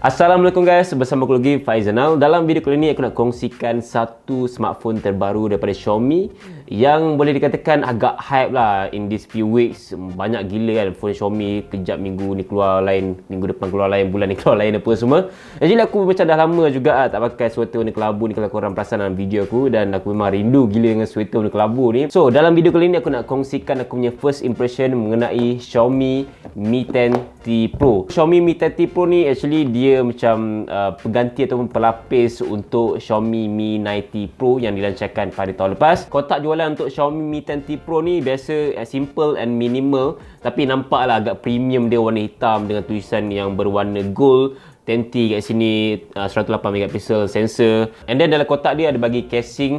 Assalamualaikum guys, bersama aku lagi Faizanal. Dalam video kali ini aku nak kongsikan satu smartphone terbaru daripada Xiaomi yang boleh dikatakan agak hype lah in this few weeks. Banyak gila kan phone Xiaomi, kejap minggu ni keluar lain, minggu depan keluar lain, bulan ni keluar lain apa semua. Jadi aku macam dah lama juga tak pakai sweater warna kelabu ni kalau korang perasan dalam video aku, dan aku memang rindu gila dengan sweater warna kelabu ni. So dalam video kali ni aku nak kongsikan aku punya first impression mengenai Xiaomi Mi 10T Pro. Xiaomi Mi 10T Pro ni actually dia macam pengganti ataupun pelapis untuk Xiaomi Mi 9T Pro yang dilancarkan pada tahun lepas. Kotak jualan untuk Xiaomi Mi 10T Pro ni biasa simple and minimal, tapi nampaklah agak premium dia, warna hitam dengan tulisan yang berwarna gold. 10T kat sini, 108 megapixel sensor, and then dalam kotak dia ada bagi casing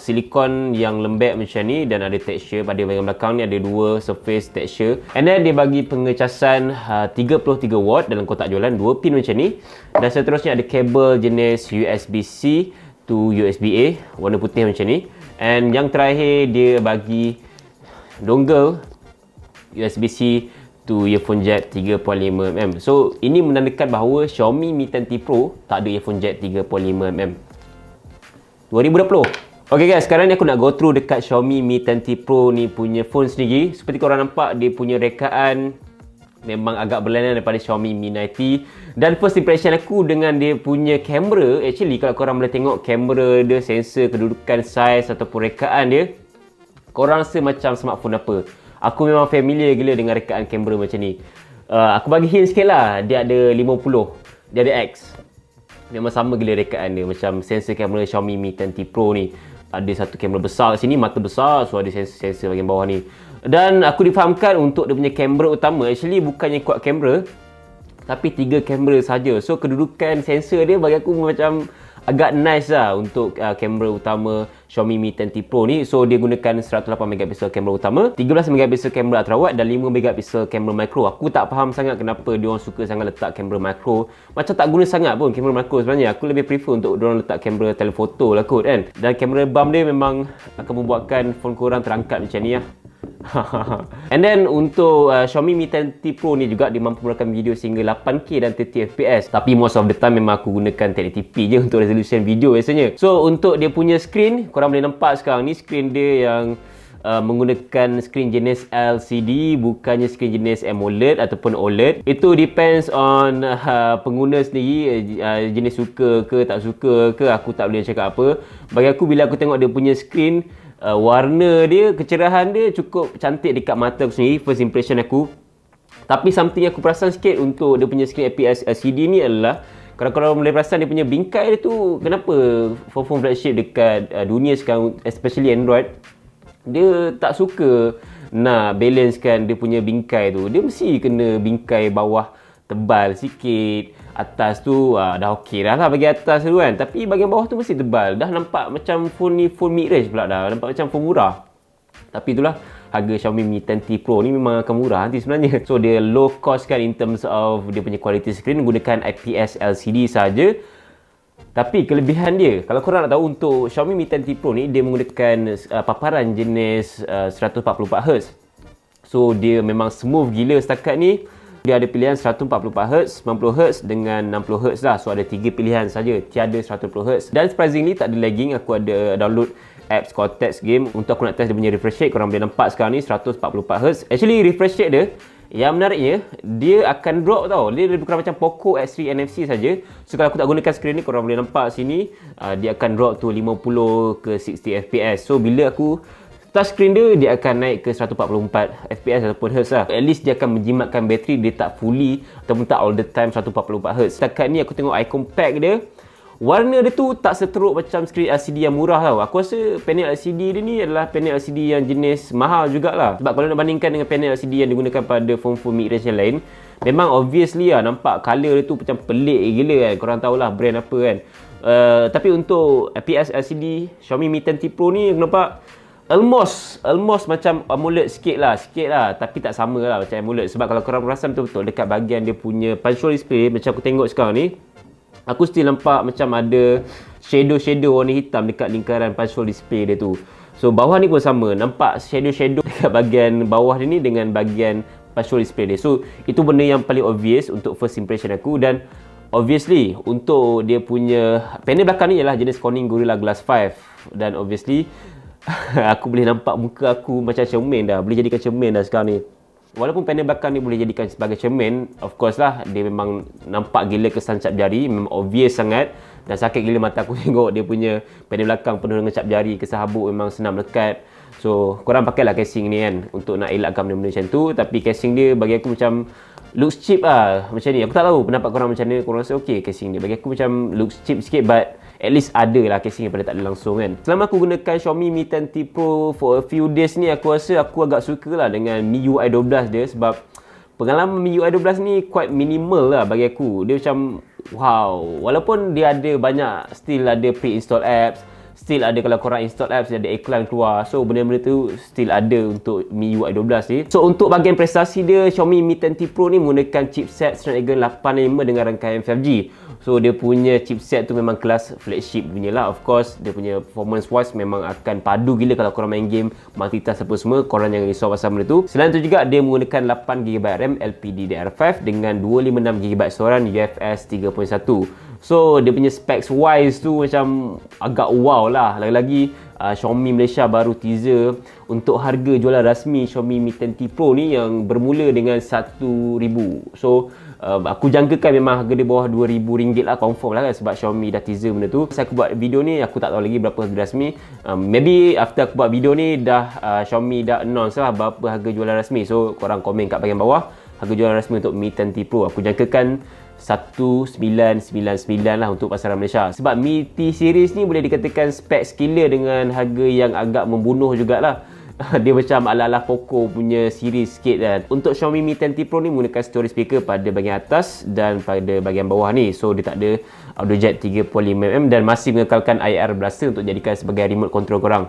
silikon yang lembek macam ni, dan ada texture pada bahagian belakang ni, ada dua surface texture, and then dia bagi pengecasan 33 watt dalam kotak jualan, 2 pin macam ni, dan seterusnya ada kabel jenis USB-C to USB-A warna putih macam ni, and yang terakhir dia bagi dongle USB-C to earphone jack 3.5mm. So ini menandakan bahawa Xiaomi Mi 10T Pro tak ada earphone jack 3.5mm 2020. Okay guys, sekarang ni aku nak go through dekat Xiaomi Mi 10T Pro ni punya phone sendiri. Seperti korang nampak, dia punya rekaan memang agak berlainan daripada Xiaomi Mi 9T. Dan first impression aku dengan dia punya kamera, actually kalau korang boleh tengok kamera dia, sensor, kedudukan, size ataupun rekaan dia, korang rasa macam smartphone apa? Aku memang familiar gila dengan rekaan kamera macam ni. Aku bagi hint sikit lah, dia ada 50, dia ada X. Memang sama gila rekaan dia, macam sensor kamera Xiaomi Mi 10T Pro ni. Ada satu kamera besar kat sini, mata besar, so ada sensor bahagian bawah ni. Dan aku difahamkan untuk dia punya kamera utama, actually bukannya kuat kamera, tapi 3 kamera saja. So kedudukan sensor dia bagi aku macam agak nice lah untuk kamera utama Xiaomi Mi 10T Pro ni. So dia gunakan 108 megapixel kamera utama, 13 megapixel kamera ultrawide dan 5 megapixel kamera makro. Aku tak faham sangat kenapa dia orang suka sangat letak kamera makro. Macam tak guna sangat pun kamera makro sebenarnya. Aku lebih prefer untuk dia orang letak kamera telefoto lah kot kan. Dan kamera bump dia memang akan membuatkan phone korang terangkat macam ni lah. And then untuk Xiaomi Mi 10T Pro ni juga dia mampu merakam video sehingga 8K dan 30fps. Tapi most of the time memang aku gunakan 1080p je untuk resolution video biasanya. So untuk dia punya screen, korang boleh nampak sekarang ni screen dia yang menggunakan screen jenis LCD, bukannya screen jenis AMOLED ataupun OLED. Itu depends on pengguna sendiri, jenis suka ke tak suka ke, aku tak boleh cakap apa. Bagi aku, bila aku tengok dia punya screen, warna dia, kecerahan dia cukup cantik dekat mata aku sendiri, first impression aku. Tapi something yang aku perasan sikit untuk dia punya screen IPS LCD ni adalah, kalau korang boleh perasan dia punya bingkai dia tu, kenapa phone flagship dekat dunia sekarang, especially Android, dia tak suka nak balancekan dia punya bingkai tu. Dia mesti kena bingkai bawah tebal sikit, atas tu dah okey dah lah bagi atas tu kan, tapi bahagian bawah tu mesti tebal. Dah nampak macam phone ni phone mid-range pula, dah nampak macam phone murah. Tapi itulah, harga Xiaomi Mi 10T Pro ni memang akan murah nanti sebenarnya. So dia low cost kan in terms of dia punya quality screen, gunakan IPS LCD saja. Tapi kelebihan dia, kalau korang nak tahu, untuk Xiaomi Mi 10T Pro ni dia menggunakan paparan jenis 144Hz. So dia memang smooth gila setakat ni. Dia ada pilihan 144Hz, 90Hz dengan 60Hz lah. So ada 3 pilihan saja, tiada 120Hz. Dan surprisingly tak ada lagging. Aku ada download apps Cortex Game untuk aku nak test dia punya refresh rate. Korang boleh nampak sekarang ni 144Hz. Actually refresh rate dia, yang menariknya, dia akan drop tau. Dia lebih kurang macam Poco X3 NFC saja. So kalau aku tak gunakan skrin ni, korang boleh nampak sini, dia akan drop to 50 ke 60 fps. So bila aku touch screen dia akan naik ke 144 fps ataupun Hz lah. At least dia akan menjimatkan bateri, dia tak fully ataupun tak all the time 144Hz. Setakat ni aku tengok icon pack dia, warna dia tu tak seteruk macam skrin LCD yang murah tau. Aku rasa panel LCD dia ni adalah panel LCD yang jenis mahal jugalah. Sebab kalau nak bandingkan dengan panel LCD yang digunakan pada phone-phone mid-range yang lain, memang obviously lah nampak colour dia tu macam pelik gila kan. Korang tahulah brand apa kan. Tapi untuk IPS LCD Xiaomi Mi 10T Pro ni, aku nampak almost macam AMOLED sikit lah, tapi tak sama lah macam AMOLED. Sebab kalau korang perasan betul-betul dekat bahagian dia punya punch hole display, macam aku tengok sekarang ni, aku still nampak macam ada shadow warna hitam dekat lingkaran punch hole display dia tu. So bawah ni pun sama, nampak shadow dekat bahagian bawah dia ni dengan bahagian punch hole display dia. So itu benda yang paling obvious untuk first impression aku. Dan Obviously, untuk dia punya panel belakang ni ialah jenis Corning Gorilla Glass 5. Dan obviously, aku boleh nampak muka aku macam cermin dah. Boleh jadikan cermin dah sekarang ni. Walaupun panel belakang ni boleh jadikan sebagai cermin, of course lah, dia memang nampak gila kesan cap jari. Memang obvious sangat. Dan sakit gila mata aku tengok dia punya panel belakang penuh dengan cap jari. Kesan habuk memang senang melekat. So, korang pakailah casing ni kan untuk nak elakkan benda-benda macam tu. Tapi casing dia bagi aku macam looks cheap lah macam ni. Aku tak tahu pendapat korang macam mana. Korang rasa okey casing ni? Bagi aku macam looks cheap sikit, but at least ada lah casing daripada tak ada langsung kan. Selama aku gunakan Xiaomi Mi 10T Pro for a few days ni, aku rasa aku agak suka lah dengan MIUI 12 dia. Sebab pengalaman MIUI 12 ni quite minimal lah bagi aku. Dia macam wow, walaupun dia ada banyak, still ada pre-install apps, still ada kalau korang install apps dia ada iklan keluar. So benda-benda tu still ada untuk MIUI 12 ni. So untuk bahagian prestasi dia, Xiaomi Mi 10T Pro ni menggunakan chipset Snapdragon 865 dengan rangkaian 5G. So dia punya chipset tu memang kelas flagship punya lah. Of course dia punya performance wise memang akan padu gila kalau korang main game multitask apa semua. Korang jangan risau pasal benda tu. Selain tu juga dia menggunakan 8GB RAM LPDDR5 dengan 256GB storan UFS 3.1. So dia punya specs wise tu macam agak wow lah. Lagi-lagi Xiaomi Malaysia baru teaser untuk harga jualan rasmi Xiaomi Mi 10T Pro ni yang bermula dengan 1,000. So aku jangkakan memang harga dia bawah RM2,000 lah, confirm lah kan, sebab Xiaomi dah teaser benda tu. Saya aku buat video ni, aku tak tahu lagi berapa harga rasmi. Maybe after aku buat video ni dah Xiaomi dah announce lah berapa harga jualan rasmi. So korang komen kat bahagian bawah harga jualan rasmi untuk Mi 10T Pro. Aku jangkakan 1999 lah untuk pasaran Malaysia. Sebab Mi T series ni boleh dikatakan spek killer dengan harga yang agak membunuh jugalah. Dia macam ala-ala Poco punya series sikit kan. Untuk Xiaomi Mi 10T Pro ni menggunakan storage speaker pada bahagian atas dan pada bahagian bawah ni. So dia tak ada audio jack 3.5mm dan masih mengekalkan IR blaster untuk jadikan sebagai remote control korang.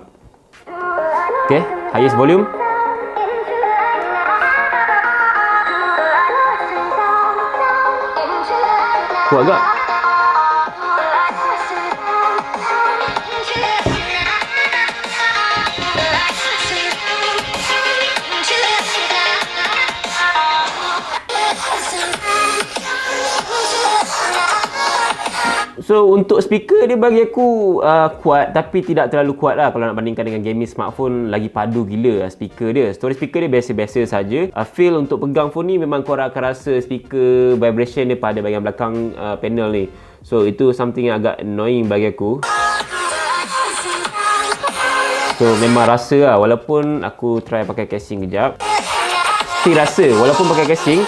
Okay, highest volume. Kuat agak. So untuk speaker dia bagi aku kuat, tapi tidak terlalu kuat lah kalau nak bandingkan dengan gaming smartphone. Lagi padu gila speaker dia. Storage speaker dia biasa-biasa saja. Feel untuk pegang phone ni memang korang akan rasa speaker vibration dia pada bahagian belakang panel ni. So itu something yang agak annoying bagi aku. So memang rasa lah, walaupun aku try pakai casing kejap, still rasa, walaupun pakai casing,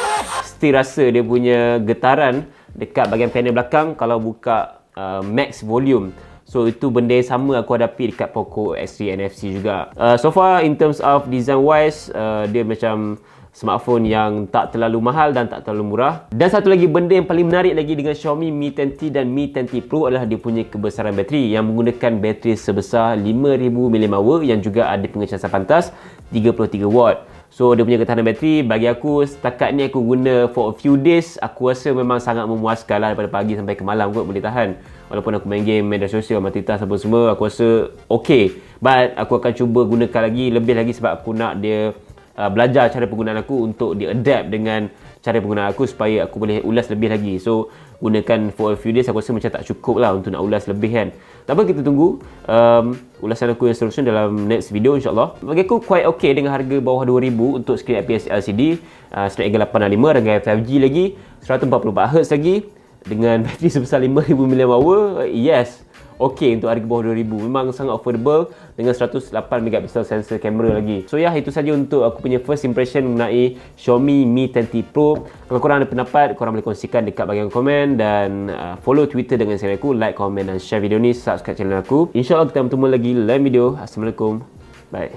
still rasa dia punya getaran dekat bahagian panel belakang kalau buka max volume. So itu benda yang sama aku hadapi dekat Poco X3 NFC juga. So far in terms of design wise, dia macam smartphone yang tak terlalu mahal dan tak terlalu murah. Dan satu lagi benda yang paling menarik lagi dengan Xiaomi Mi 10T dan Mi 10T Pro adalah dia punya kebesaran bateri yang menggunakan bateri sebesar 5000 mAh yang juga ada pengecasan pantas 33 watt. So dia punya ketahanan bateri bagi aku setakat ni aku guna for a few days, aku rasa memang sangat memuaskan lah. Daripada pagi sampai ke malam kot boleh tahan. Walaupun aku main game, media sosial, multitask apa semua, aku rasa okay. But aku akan cuba gunakan lagi, lebih lagi sebab aku nak dia belajar cara penggunaan aku untuk dia adapt dengan cara penggunaan aku supaya aku boleh ulas lebih lagi. So gunakan for a few days aku rasa macam tak cukup lah untuk nak ulas lebih kan. Tak apa, kita tunggu ulasan aku yang seterusnya dalam next video insyaAllah. Bagi aku quite okay dengan harga bawah 2000 untuk skrin IPS LCD, Snapdragon 865, rangkaian 5G lagi, 144Hz lagi dengan bateri sebesar 5000 mAh. Yes, okey untuk harga bawah 2000. Memang sangat affordable dengan 108MP sensor kamera lagi. So ya, itu saja untuk aku punya first impression mengenai Xiaomi Mi 10T Pro. Kalau korang ada pendapat, korang boleh kongsikan dekat bahagian komen dan follow Twitter dengan channel aku, like, komen dan share video ni, subscribe channel aku. InsyaAllah kita bertemu lagi lain video. Assalamualaikum. Bye.